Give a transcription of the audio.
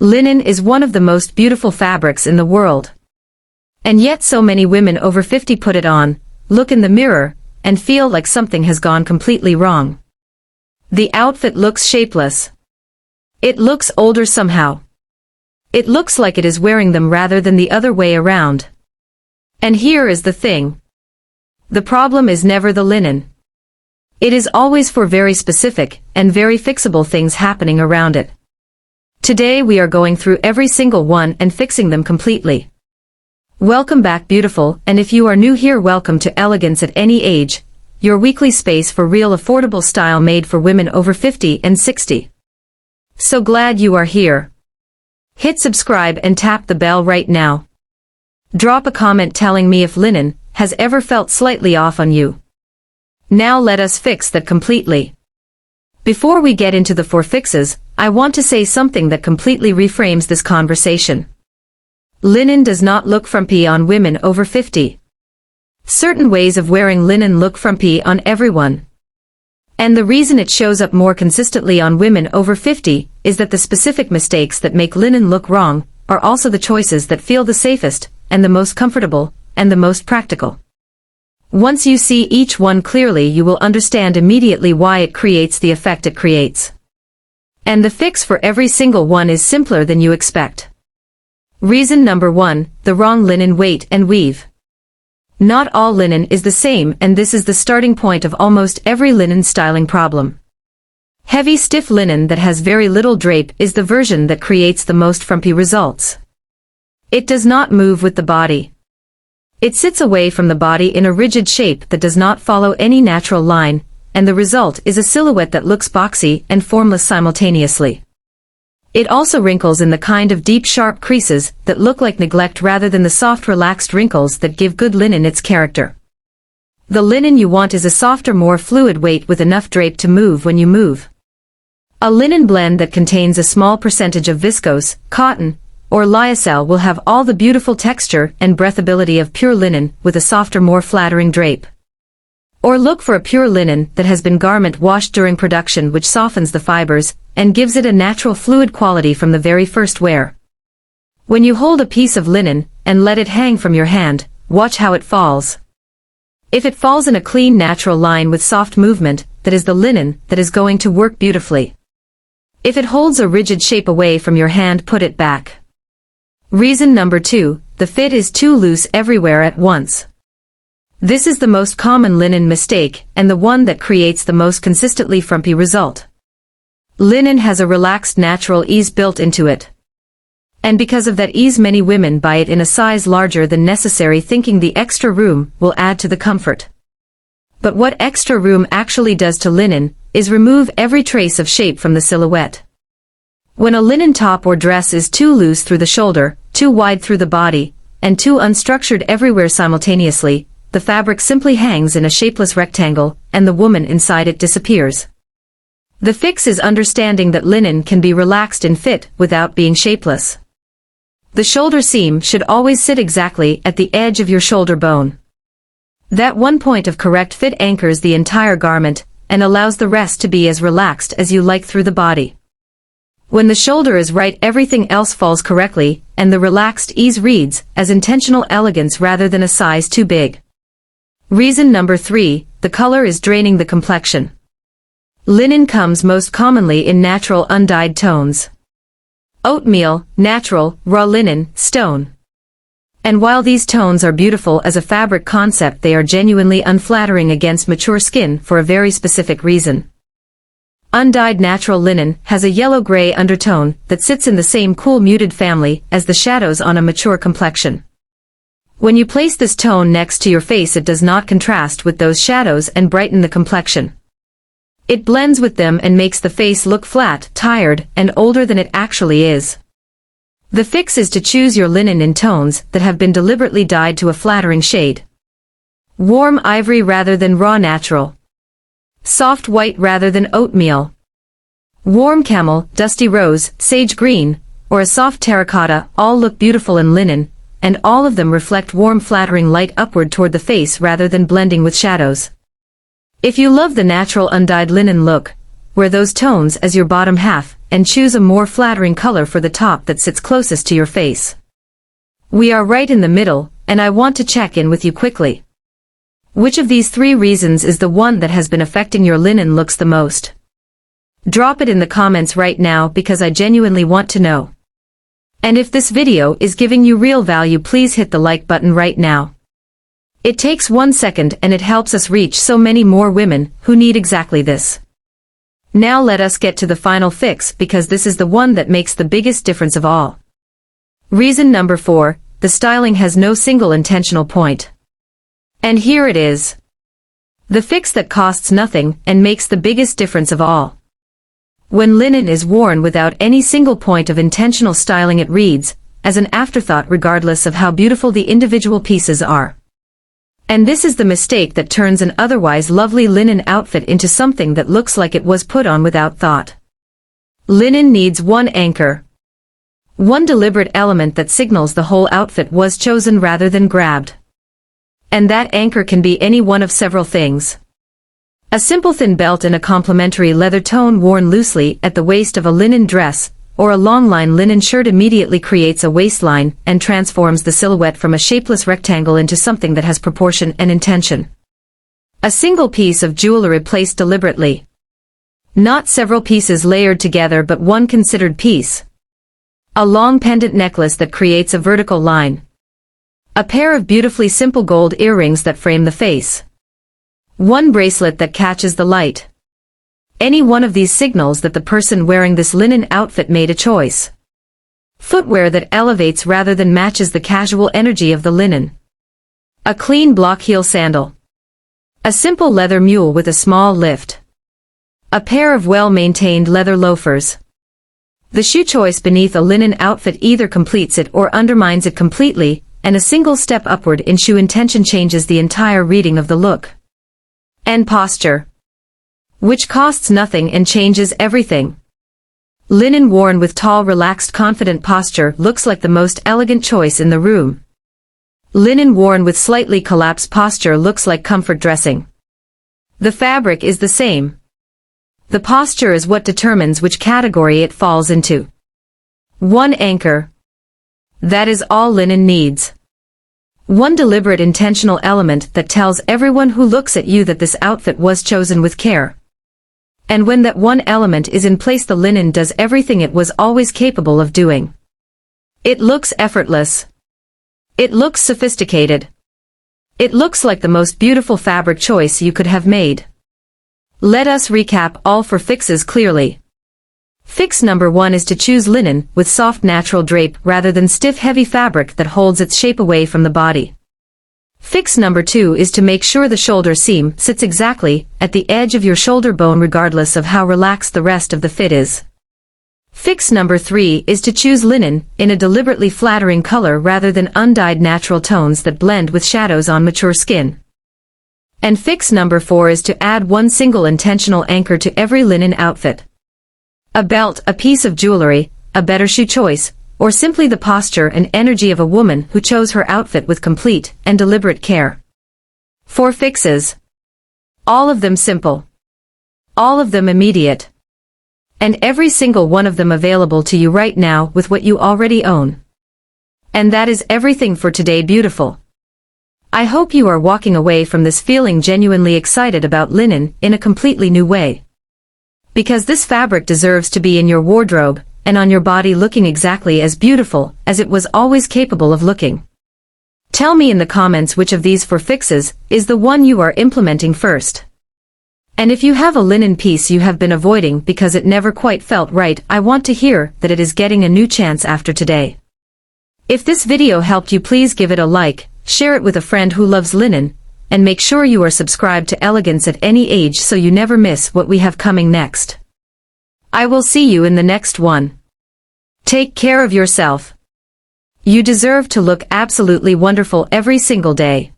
Linen is one of the most beautiful fabrics in the world. And yet so many women over 50 put it on, look in the mirror, and feel like something has gone completely wrong. The outfit looks shapeless. It looks older somehow. It looks like it is wearing them rather than the other way around. And here is the thing. The problem is never the linen. It is always for very specific and very fixable things happening around it. Today we are going through every single one and fixing them completely. Welcome back, beautiful, and if you are new here, welcome to Elegance at Any Age, your weekly space for real affordable style made for women over 50 and 60. So glad you are here. Hit subscribe and tap the bell right now. Drop a comment telling me if linen has ever felt slightly off on you. Now let us fix that completely. Before we get into the 4 fixes, I want to say something that completely reframes this conversation. Linen does not look frumpy on women over 50. Certain ways of wearing linen look frumpy on everyone. And the reason it shows up more consistently on women over 50 is that the specific mistakes that make linen look wrong are also the choices that feel the safest, and the most comfortable, and the most practical. Once you see each one clearly, you will understand immediately why it creates the effect it creates. And the fix for every single one is simpler than you expect. Reason number 1, the wrong linen weight and weave. Not all linen is the same, and this is the starting point of almost every linen styling problem. Heavy, stiff linen that has very little drape is the version that creates the most frumpy results. It does not move with the body. It sits away from the body in a rigid shape that does not follow any natural line, and the result is a silhouette that looks boxy and formless simultaneously. It also wrinkles in the kind of deep, sharp creases that look like neglect rather than the soft, relaxed wrinkles that give good linen its character. The linen you want is a softer, more fluid weight with enough drape to move when you move. A linen blend that contains a small percentage of viscose, cotton, or lyocell will have all the beautiful texture and breathability of pure linen with a softer, more flattering drape. Or look for a pure linen that has been garment washed during production, which softens the fibers and gives it a natural fluid quality from the very first wear. When you hold a piece of linen and let it hang from your hand, watch how it falls. If it falls in a clean, natural line with soft movement, that is the linen that is going to work beautifully. If it holds a rigid shape away from your hand, put it back. Reason number 2, the fit is too loose everywhere at once. This is the most common linen mistake, and the one that creates the most consistently frumpy result. Linen has a relaxed, natural ease built into it. And because of that ease, many women buy it in a size larger than necessary, thinking the extra room will add to the comfort. But what extra room actually does to linen is remove every trace of shape from the silhouette. When a linen top or dress is too loose through the shoulder, too wide through the body, and too unstructured everywhere simultaneously, the fabric simply hangs in a shapeless rectangle, and the woman inside it disappears. The fix is understanding that linen can be relaxed in fit without being shapeless. The shoulder seam should always sit exactly at the edge of your shoulder bone. That one point of correct fit anchors the entire garment and allows the rest to be as relaxed as you like through the body. When the shoulder is right, everything else falls correctly, and the relaxed ease reads as intentional elegance rather than a size too big. Reason number 3, the color is draining the complexion. Linen comes most commonly in natural undyed tones. Oatmeal, natural, raw linen, stone. And while these tones are beautiful as a fabric concept, they are genuinely unflattering against mature skin for a very specific reason. Undyed natural linen has a yellow-gray undertone that sits in the same cool, muted family as the shadows on a mature complexion. When you place this tone next to your face, it does not contrast with those shadows and brighten the complexion. It blends with them and makes the face look flat, tired, and older than it actually is. The fix is to choose your linen in tones that have been deliberately dyed to a flattering shade. Warm ivory rather than raw natural. Soft white rather than oatmeal. Warm camel, dusty rose, sage green, or a soft terracotta all look beautiful in linen, and all of them reflect warm, flattering light upward toward the face rather than blending with shadows. If you love the natural undyed linen look, wear those tones as your bottom half, and choose a more flattering color for the top that sits closest to your face. We are right in the middle, and I want to check in with you quickly. Which of these 3 reasons is the one that has been affecting your linen looks the most? Drop it in the comments right now because I genuinely want to know. And if this video is giving you real value, please hit the like button right now. It takes 1 second and it helps us reach so many more women who need exactly this. Now let us get to the final fix because this is the one that makes the biggest difference of all. Reason number 4, the styling has no single intentional point. And here it is. The fix that costs nothing and makes the biggest difference of all. When linen is worn without any single point of intentional styling, it reads as an afterthought regardless of how beautiful the individual pieces are. And this is the mistake that turns an otherwise lovely linen outfit into something that looks like it was put on without thought. Linen needs one anchor. One deliberate element that signals the whole outfit was chosen rather than grabbed. And that anchor can be any one of several things. A simple thin belt in a complementary leather tone worn loosely at the waist of a linen dress, or a long-line linen shirt immediately creates a waistline and transforms the silhouette from a shapeless rectangle into something that has proportion and intention. A single piece of jewelry placed deliberately. Not several pieces layered together but one considered piece. A long pendant necklace that creates a vertical line. A pair of beautifully simple gold earrings that frame the face. One bracelet that catches the light. Any one of these signals that the person wearing this linen outfit made a choice. Footwear that elevates rather than matches the casual energy of the linen. A clean block heel sandal. A simple leather mule with a small lift. A pair of well-maintained leather loafers. The shoe choice beneath a linen outfit either completes it or undermines it completely, and a single step upward in shoe intention changes the entire reading of the look. And posture. Which costs nothing and changes everything. Linen worn with tall, relaxed, confident posture looks like the most elegant choice in the room. Linen worn with slightly collapsed posture looks like comfort dressing. The fabric is the same. The posture is what determines which category it falls into. One anchor. That is all linen needs. One deliberate intentional element that tells everyone who looks at you that this outfit was chosen with care. And when that one element is in place, the linen does everything it was always capable of doing. It looks effortless. It looks sophisticated. It looks like the most beautiful fabric choice you could have made. Let us recap all 4 fixes clearly. Fix number 1 is to choose linen with soft natural drape rather than stiff heavy fabric that holds its shape away from the body. Fix number 2 is to make sure the shoulder seam sits exactly at the edge of your shoulder bone regardless of how relaxed the rest of the fit is. Fix number 3 is to choose linen in a deliberately flattering color rather than undyed natural tones that blend with shadows on mature skin. And fix number 4 is to add one single intentional anchor to every linen outfit. A belt, a piece of jewelry, a better shoe choice, or simply the posture and energy of a woman who chose her outfit with complete and deliberate care. 4 fixes. All of them simple. All of them immediate. And every single one of them available to you right now with what you already own. And that is everything for today, beautiful. I hope you are walking away from this feeling genuinely excited about linen in a completely new way. Because this fabric deserves to be in your wardrobe, and on your body looking exactly as beautiful as it was always capable of looking. Tell me in the comments which of these 4 fixes is the one you are implementing first. And if you have a linen piece you have been avoiding because it never quite felt right, I want to hear that it is getting a new chance after today. If this video helped you, please give it a like, share it with a friend who loves linen, and make sure you are subscribed to Elegance at any age so you never miss what we have coming next. I will see you in the next one. Take care of yourself. You deserve to look absolutely wonderful every single day.